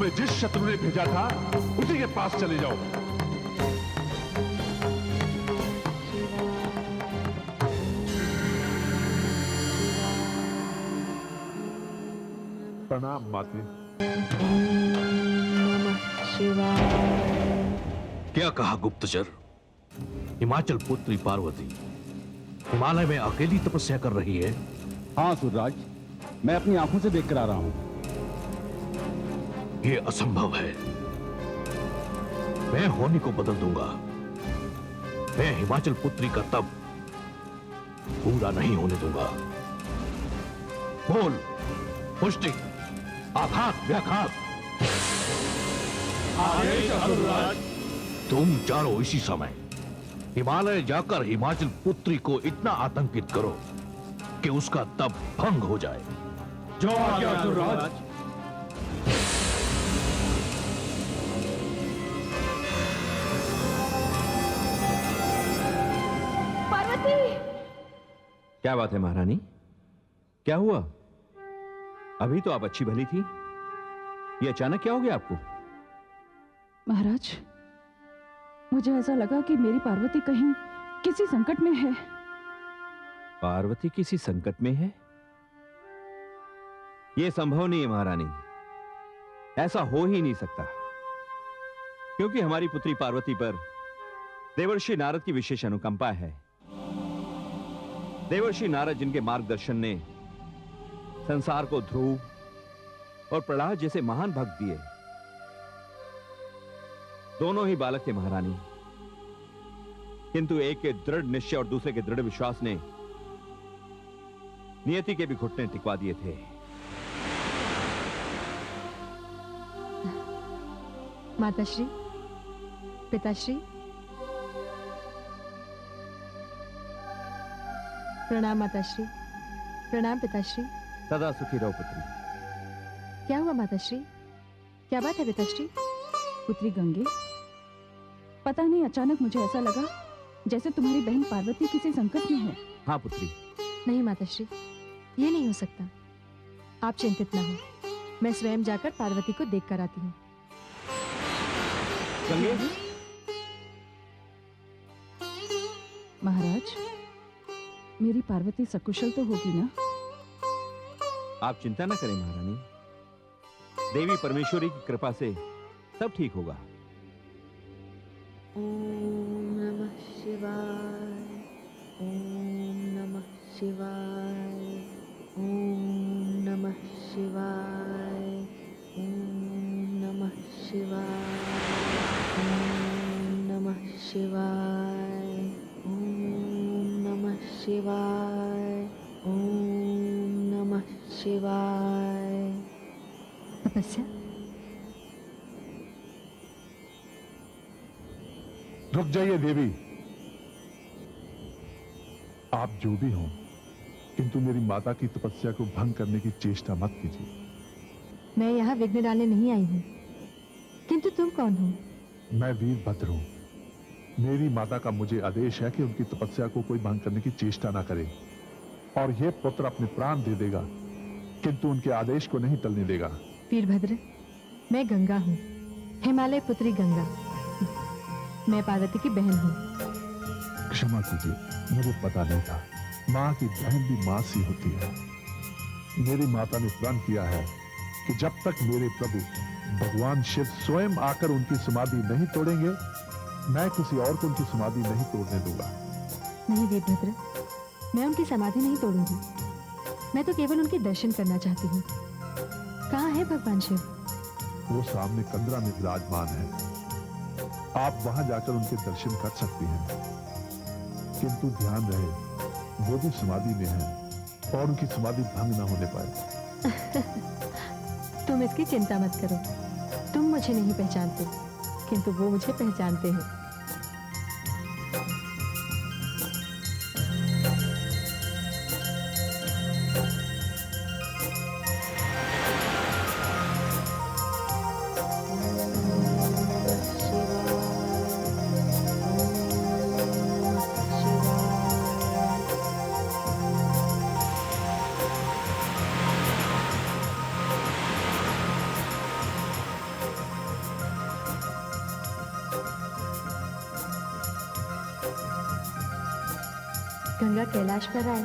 तुम्हें जिस शत्रु ने भेजा था उसी के पास चले जाओ। प्रणाम माते। क्या कहा गुप्तचर? हिमाचल पुत्री पार्वती हिमालय में अकेली तपस्या कर रही है? हाँ सूर्यराज, मैं अपनी आंखों से देखकर आ रहा हूं। यह असंभव है। मैं होनी को बदल दूंगा। मैं हिमाचल पुत्री का तप पूरा नहीं होने दूंगा। बोल, पुष्टि, आघात, व्याघात। तुम चारों इसी समय हिमालय जाकर हिमाचल पुत्री को इतना आतंकित करो कि उसका तप भंग हो जाए। जो आज्ञा सूर्यराज। पार्वती! क्या बात है महारानी? क्या हुआ? अभी तो आप अच्छी भली थी, ये अचानक क्या हो गया आपको? महाराज, मुझे ऐसा लगा कि मेरी पार्वती कहीं किसी संकट में है। पार्वती किसी संकट में है? यह संभव नहीं है महारानी, ऐसा हो ही नहीं सकता, क्योंकि हमारी पुत्री पार्वती पर देवर्षि नारद की विशेष अनुकंपा है। देवर्षि नारद जिनके मार्गदर्शन ने संसार को ध्रुव और प्रहलाद जैसे महान भक्त दिए, दोनों ही बालक थे महारानी, किंतु एक के दृढ़ निश्चय और दूसरे के दृढ़ विश्वास ने नियति के भी घुटने टिकवा दिए थे। माताश्री, पिताश्री, प्रणाम माताश्री, प्रणाम पिताश्री। सदा सुखी रहो पुत्री। क्या हुआ माताश्री? क्या बात है पिताश्री? पुत्री गंगे, पता नहीं अचानक मुझे ऐसा लगा जैसे तुम्हारी बहन पार्वती किसी संकट में है। हाँ पुत्री। नहीं माताश्री, ये नहीं हो सकता। आप चिंतित ना हो, मैं स्वयं जाकर पार्वती को देख कर आती हूँ। गंगे, महाराज, मेरी पार्वती सकुशल तो होगी ना? आप चिंता ना करें महारानी, देवी परमेश्वरी की कृपा से सब ठीक होगा। ओम नमः शिवाय, ओम नमः शिवाय, ओम नमः शिवाय, ओम नमः शिवाय, ओम नमः शिवाय, ओम नमः शिवाय, ओम नमः शिवाय। तपस्या? रुक जाइए देवी। आप जो भी हो, किंतु मेरी माता की तपस्या को भंग करने की चेष्टा मत कीजिए। मैं यहाँ विघ्न डालने नहीं आई हूँ, किंतु तुम कौन हो? मैं वीरभद्र हूं। मेरी माता का मुझे आदेश है कि उनकी तपस्या को कोई भंग करने की चेष्टा ना करे, और यह पुत्र अपने प्राण दे देगा, किंतु उनके आदेश को नहीं टलने देगा। वीरभद्र, मैं गंगा हूँ, हिमालय पुत्री गंगा। मैं पार्वती की बहन हूँ। क्षमा कीजिए, मुझे पता नहीं था। माँ की बहन भी माँ सी होती है। मेरी माता ने प्रण किया है कि जब तक मेरे प्रभु भगवान शिव स्वयं आकर उनकी समाधि नहीं तोड़ेंगे, मैं किसी और को उनकी समाधि नहीं तोड़ने दूंगा। नहीं वीरभद्र, मैं उनकी समाधि नहीं तोड़ूंगी। मैं तो केवल उनके दर्शन करना चाहती हूँ। कहाँ है भगवान शिव? वो सामने कंदरा में विराजमान है। आप वहां जाकर उनके दर्शन कर सकती हैं, किंतु ध्यान रहे वो भी समाधि में है और उनकी समाधि भंग न होने पाए। तुम इसकी चिंता मत करो। तुम मुझे नहीं पहचानते, किंतु वो मुझे पहचानते हैं। गंगा कैलाश पर आए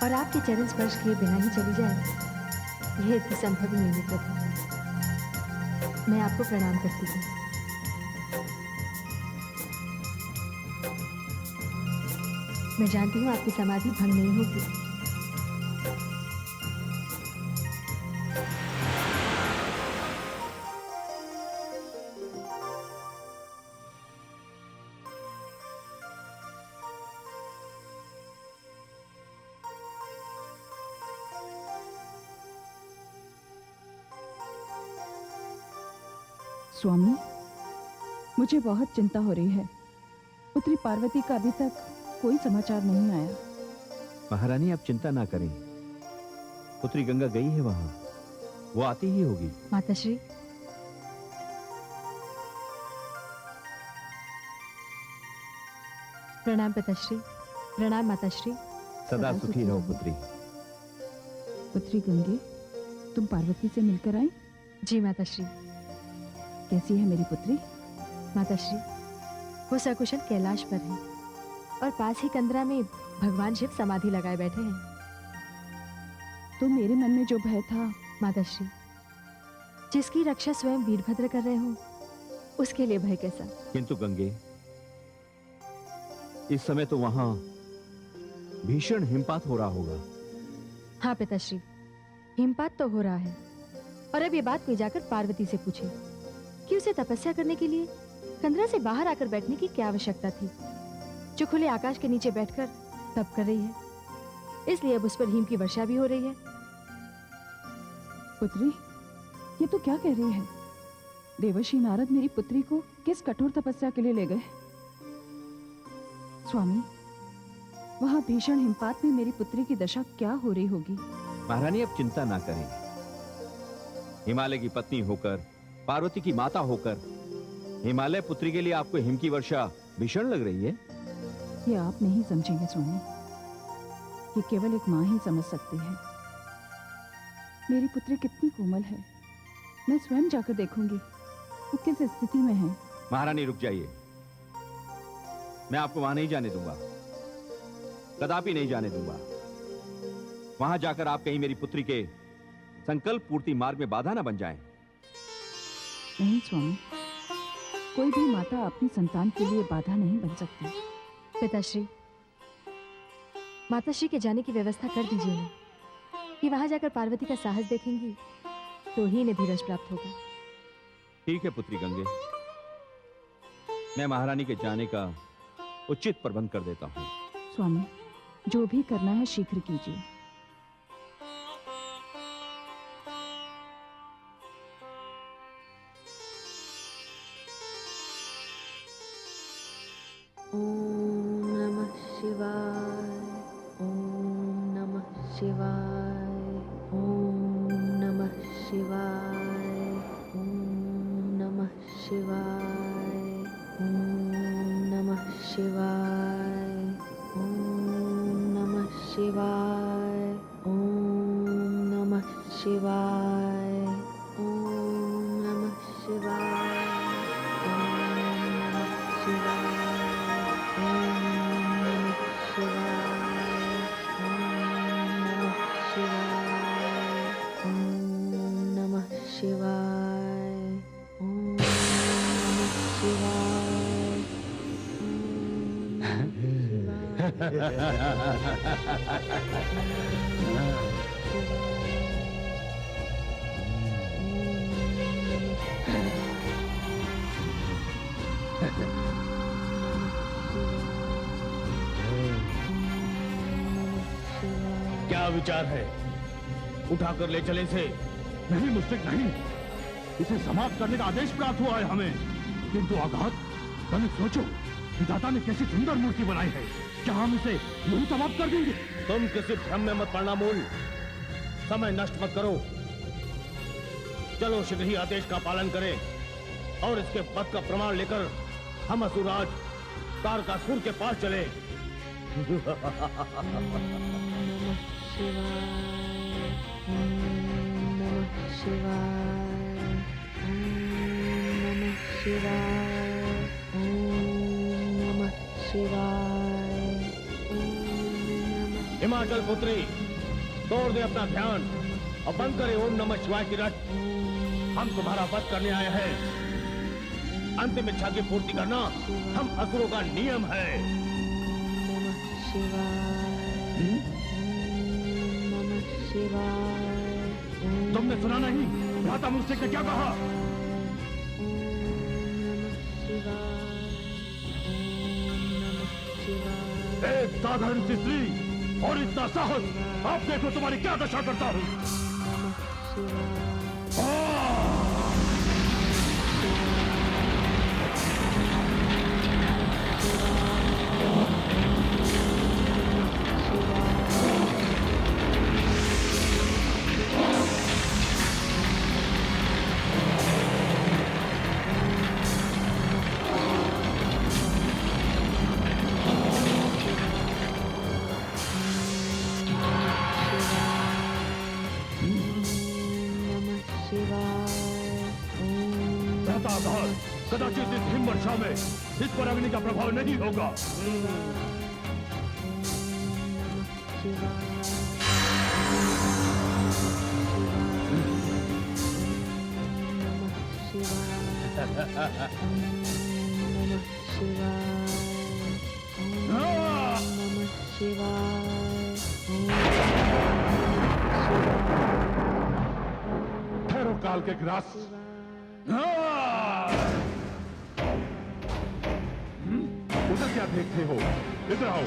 और आपके चरण स्पर्श किए बिना ही चली जाए, यह तो संभव ही नहीं है प्रभु। मैं आपको प्रणाम करती हूँ। मैं जानती हूँ आपकी समाधि भंग नहीं होगी। स्वामी, मुझे बहुत चिंता हो रही है। पुत्री पार्वती का अभी तक कोई समाचार नहीं आया। महारानी आप चिंता ना करें, पुत्री गंगा गई है वहां, वो आती ही होगी। माताश्री, प्रणाम पिताश्री। प्रणाम माताश्री। सदा सुखी रहो पुत्री। पुत्री गंगे, तुम पार्वती से मिलकर आई? जी माताश्री। कैसी है मेरी पुत्री? माताश्री, वो सकुशल कैलाश पर है और पास ही कंदरा में भगवान शिव समाधि लगाए बैठे हैं। तो मेरे मन में जो भय था। माताश्री, जिसकी रक्षा स्वयं वीरभद्र कर रहे हो, उसके लिए भय कैसा? किंतु गंगे, इस समय तो वहां भीषण हिमपात हो रहा होगा। हाँ पिताश्री, हिमपात तो हो रहा है। और अब ये बात कोई जाकर पार्वती से पूछे कि उसे तपस्या करने के लिए कंदरा से बाहर आकर बैठने की क्या आवश्यकता थी, जो खुले आकाश के नीचे बैठकर तप कर रही है। इसलिए अब उस पर हिम की वर्षा भी हो रही है। पुत्री, ये तो क्या कह रही है? देवर्षि नारद मेरी पुत्री को किस कठोर तपस्या के लिए ले गए? स्वामी, वहां भीषण हिमपात में मेरी पुत्री की दशा क्या हो रही होगी? महारानी अब चिंता ना करें। हिमालय की पत्नी होकर, पार्वती की माता होकर, हिमालय पुत्री के लिए आपको हिम की वर्षा भीषण लग रही है? ये आप नहीं समझेंगे स्वामी, ये केवल एक माँ ही समझ सकती है। मेरी पुत्री कितनी कोमल है, मैं स्वयं जाकर देखूंगी वो किस स्थिति में है। महारानी रुक जाइए, मैं आपको वहां नहीं जाने दूंगा, कदापि नहीं जाने दूंगा। वहां जाकर आप कहीं मेरी पुत्री के संकल्प पूर्ति मार्ग में बाधा ना बन जाएं। नहीं स्वामी, कोई भी माता अपनी संतान के लिए बाधा नहीं बन सकती। पिताश्री, माताश्री के जाने की व्यवस्था कर दीजिए ना, कि वहां जाकर पार्वती का साहस देखेंगी तो ही इन्हें धीरज प्राप्त होगा। ठीक है पुत्री गंगे, मैं महारानी के जाने का उचित प्रबंध कर देता हूँ। स्वामी, जो भी करना है शीघ्र कीजिए। ओम नमः शिवाय। ओम नमः शिवाय। ओम नमः शिवाय। ओम नमः शिवाय। ओम नमः शिवाय। ओम नमः शिवाय। ओम नमः शिवाय। ओम नमः शिवाय। ओम नमः शिवाय। क्या विचार है? उठाकर ले चले से। नहीं मुस्तिक नहीं, इसे समाप्त करने का आदेश प्राप्त हुआ है हमें। किंतु आघात, तनिक सोचो, विधाता ने कैसी सुंदर मूर्ति बनाई है, क्या हम इसे यूं समाप्त कर देंगे? तुम किसी भ्रम में मत पड़ना मूल, समय नष्ट मत करो। चलो शीघ्र ही आदेश का पालन करें और इसके पद का प्रमाण लेकर हम असुराज तारकासुर के पास चले। शिवाय। ओम नमः शिवाय। ओम हिमाचल पुत्री, तोड़ दे अपना ध्यान और बंद करे ओम नमः शिवाय की रट। हम तुम्हारा वध करने आए हैं। अंतिम इच्छा की पूर्ति करना हम असुरों का नियम है। नमः शिवाय। नमः शिवाय। तुमने सुना नहीं भ्राता मुझसे क्या कहा? नमः शिवाय। नमः शिवाय। एक साधारण सी स्त्री और इतना साहस, आप देखो तुम्हारी क्या दशा करता हूँ। नमः शिवाय। कदाचित इस हिम वर्षा में इस पर अग्नि का प्रभाव नहीं होगा। ठहरो काल के ग्रास। उधर क्या देखते हो? इधर आओ।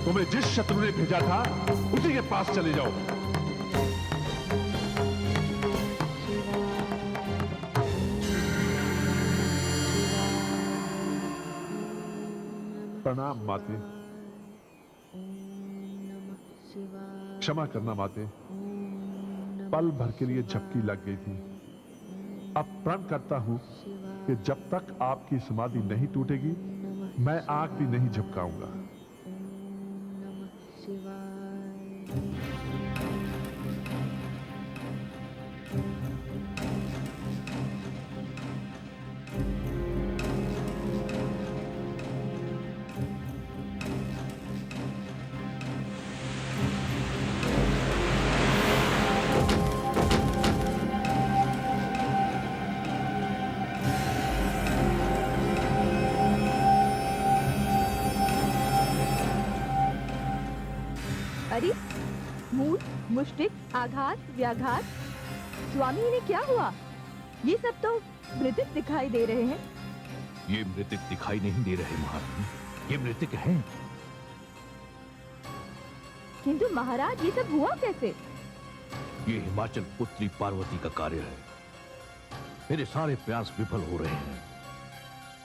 तुम्हें जिस शत्रु ने भेजा था उसी के पास चले जाओ। प्रणाम माते। क्षमा करना माते, पल भर के लिए झपकी लग गई थी। अब प्रण करता हूं कि जब तक आपकी समाधि नहीं टूटेगी मैं आंख भी नहीं झपकाऊंगा। मुष्टिक, आघात, व्याघात। स्वामी इन्हें क्या हुआ? ये सब तो मृतक दिखाई दे रहे हैं। ये मृतक दिखाई नहीं दे रहे महारानी, ये मृतक हैं। किंतु महाराज ये सब हुआ कैसे? ये हिमाचल पुत्री पार्वती का कार्य है। मेरे सारे प्रयास विफल हो रहे हैं।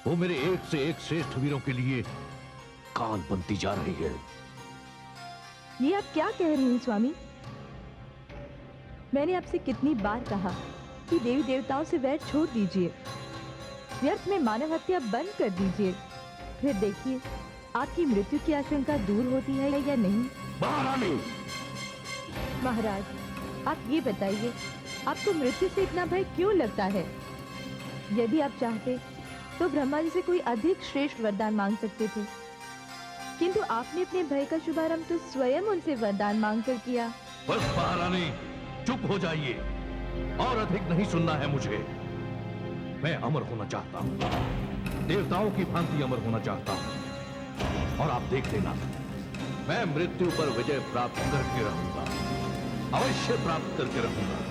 वो मेरे एक से एक श्रेष्ठ वीरों के लिए काल बनती जा रही है। ये आप क्या कह रहे हैं स्वामी? मैंने आपसे कितनी बार कहा कि देवी देवताओं से वैर छोड़ दीजिए, व्यर्थ में मानव हत्या बंद कर दीजिए। फिर देखिए आपकी मृत्यु की आशंका दूर होती है या नहीं। महारानी! महाराज, आप ये बताइए, आपको मृत्यु से इतना भय क्यों लगता है? यदि आप चाहते तो ब्रह्मा जी से कोई अधिक श्रेष्ठ वरदान मांग सकते थे, किंतु आपने अपने भय का शुभारंभ तो स्वयं उनसे वरदान मांगकर किया। बस महारानी, चुप हो जाइए, और अधिक नहीं सुनना है मुझे। मैं अमर होना चाहता हूं, देवताओं की भांति अमर होना चाहता हूं, और आप देख लेना, मैं मृत्यु पर विजय प्राप्त करके रहूंगा, अवश्य प्राप्त करके रहूंगा।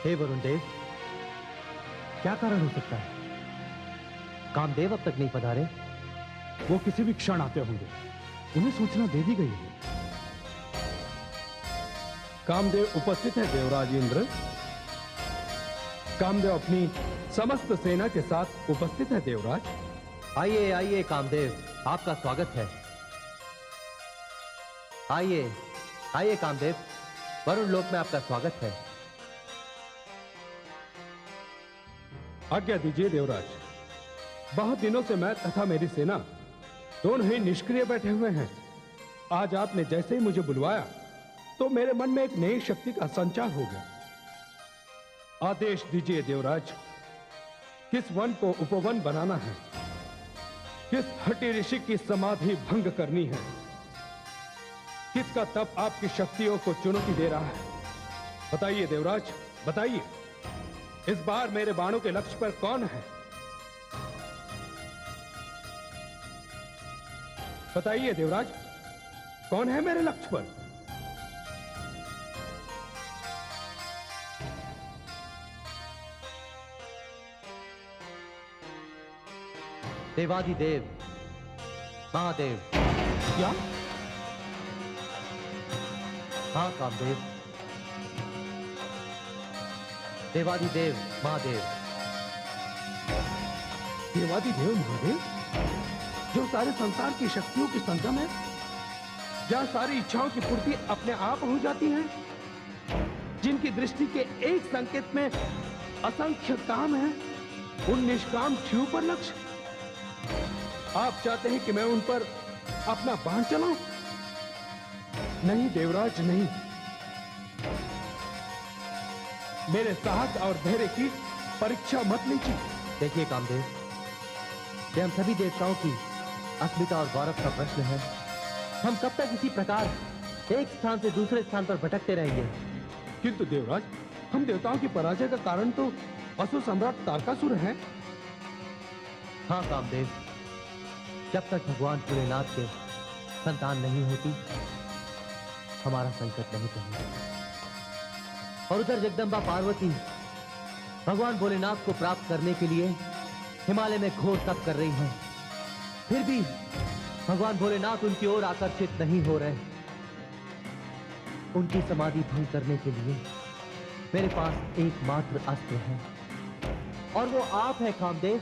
हे वरुण देव, क्या कारण हो सकता है? कामदेव अब तक नहीं पधारे। वो किसी भी क्षण आते होंगे, उन्हें सूचना दे दी गई है। कामदेव उपस्थित है देवराज इंद्र। कामदेव अपनी समस्त सेना के साथ उपस्थित है देवराज। आइए आइए कामदेव, आपका स्वागत है। आइए आइए कामदेव, वरुण लोक में आपका स्वागत है। आज्ञा दीजिए देवराज। बहुत दिनों से मैं तथा मेरी सेना दोनों ही निष्क्रिय बैठे हुए हैं। आज आपने जैसे ही मुझे बुलवाया तो मेरे मन में एक नई शक्ति का संचार हो गया। आदेश दीजिए देवराज, किस वन को उपवन बनाना है, किस हठी ऋषि की समाधि भंग करनी है, किसका तप आपकी शक्तियों को चुनौती दे रहा है। बताइए देवराज, बताइए, इस बार मेरे बाणों के लक्ष्य पर कौन है? बताइए देवराज, कौन है मेरे लक्ष्य पर? देवादिदेव महादेव। क्या? हाँ कामदेव, देवादिदेव महादेव। देवादिदेव महादेव, जो सारे संसार की शक्तियों की संगम है, जहां सारी इच्छाओं की पूर्ति अपने आप हो जाती है, जिनकी दृष्टि के एक संकेत में असंख्य काम है, उन निष्काम शिव पर लक्ष्य। आप चाहते हैं कि मैं उन पर अपना बाण चलाऊं? नहीं देवराज, नहीं। मेरे साहस और धैर्य की परीक्षा मत लीजिए। देखिए कामदेव, ये हम सभी देवताओं की अस्मिता और गौरव का प्रश्न है। हम कब तक इसी प्रकार एक स्थान से दूसरे स्थान पर भटकते रहेंगे? किंतु देवराज, हम देवताओं की पराजय का कारण तो असुर सम्राट तारकासुर है। हाँ कामदेव, जब तक भगवान भोलेनाथ के संतान नहीं होती, हमारा संकट नहीं टलेगा। और उधर जगदम्बा पार्वती भगवान भोलेनाथ को प्राप्त करने के लिए हिमालय में घोर तप कर रही हैं। फिर भी भगवान भोलेनाथ उनकी ओर आकर्षित नहीं हो रहे। उनकी समाधि भंग करने के लिए मेरे पास एकमात्र अस्त्र है, और वो आप है कामदेव,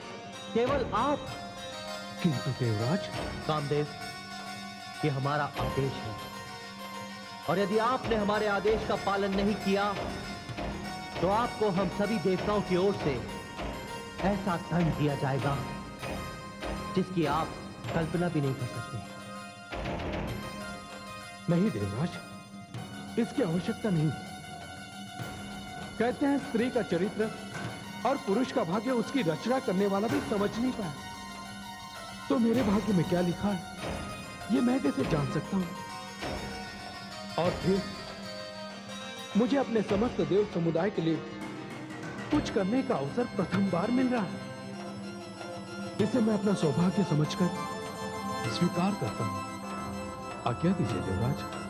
केवल आप। किंतु देवराज, कामदेव, ये हमारा आदेश है, और यदि आपने हमारे आदेश का पालन नहीं किया तो आपको हम सभी देवताओं की ओर से ऐसा दंड दिया जाएगा जिसकी आप कल्पना भी नहीं कर सकते। नहीं देवराज, इसकी आवश्यकता नहीं। कहते हैं स्त्री का चरित्र और पुरुष का भाग्य उसकी रचना करने वाला भी समझ नहीं पाया। तो मेरे भाग्य में क्या लिखा है, ये मैं कैसे जान सकता हूं? और मुझे अपने समस्त देव समुदाय के लिए कुछ करने का अवसर प्रथम बार मिल रहा है। इसे मैं अपना सौभाग्य समझकर स्वीकार करता हूं। आज्ञा दीजिए देवराज।